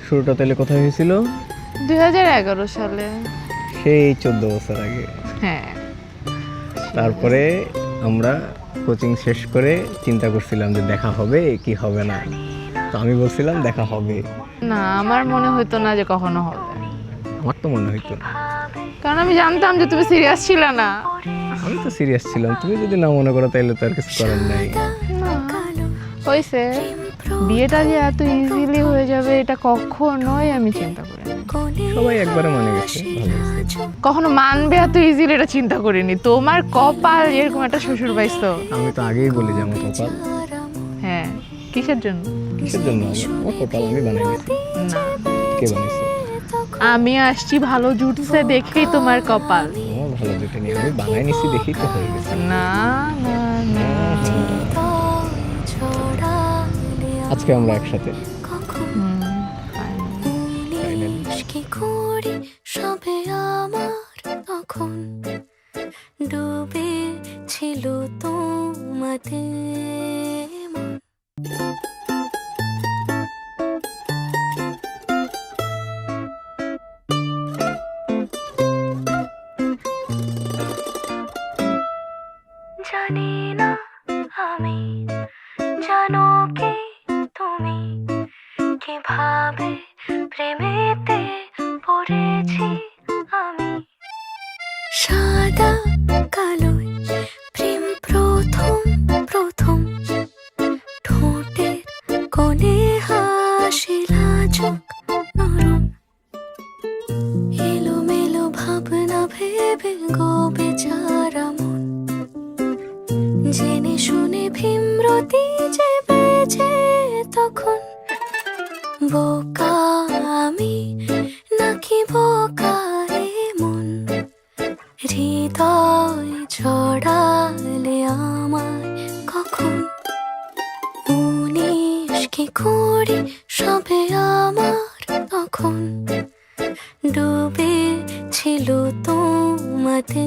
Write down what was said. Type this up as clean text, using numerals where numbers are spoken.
শুরুটা তাহলে কোথায় হয়েছিল? 2011 সালে। সেই 14 বছর আগে। হ্যাঁ, তারপরে আমরা কোচিং শেষ করে চিন্তা করছিলাম যে দেখা হবে কি হবে না। তো আমি বলছিলাম দেখা হবে। না আমার মনে হতো না যে কখনো হবে, আমার তো মনে হইতো না। কারণ আমি জানতাম যে তুমি সিরিয়াস ছিল না। আমি তো সিরিয়াস ছিলাম, তুমি যদি না মনে করো তাহলে তো আর কিছু করার নাই। হয়েছে, বিয়েটা যে এত ইজিলি হয়ে যাবে এটা কখনোই আমি চিন্তা করিনি। সবাই একবারে মানে গেছে, ভালো হয়েছে। কখনো মানবে এত ইজিলি এটা চিন্তা করিনি। তোমার কপাল এরকম একটা শ্বশুর পাইছো। আমি তো আগেই বলি যে আমার কপাল। হ্যাঁ, কিসের জন্য? কিসের জন্য? আমার কপাল আমি বানাই নিয়েছি। না, কে বানাইছে? আমি আসছি ভালো জুটছে দেখেই তোমার কপাল। আমার ভালো জুটে নিয়ে আমি বানাই নিছি দেখেই তো হয়ে গেছে। না না না, আজকে আমরা একসাথে সবে আমার তখন ডুবে ছিল তোমাতে মন। জানি না আমি, জানো কি তুমি কিভাবে প্রেমেতে পড়েছি আমি। সাদা কালোয় প্রেম প্রথম প্রথম, ঠোঁটের কোণে হাসি লাজুক নরম, এলোমেলো ভাবনা ভেবে গো বেচারা মন, জেনে শুনে ভীমরতি যে বেজে তখন। বোকা আমি নাকি বোকা মন, হৃদয় জড়ালে আমায় কখন। 19 কি 20 সবে আমার তখন ডুবে ছিল তোমাতে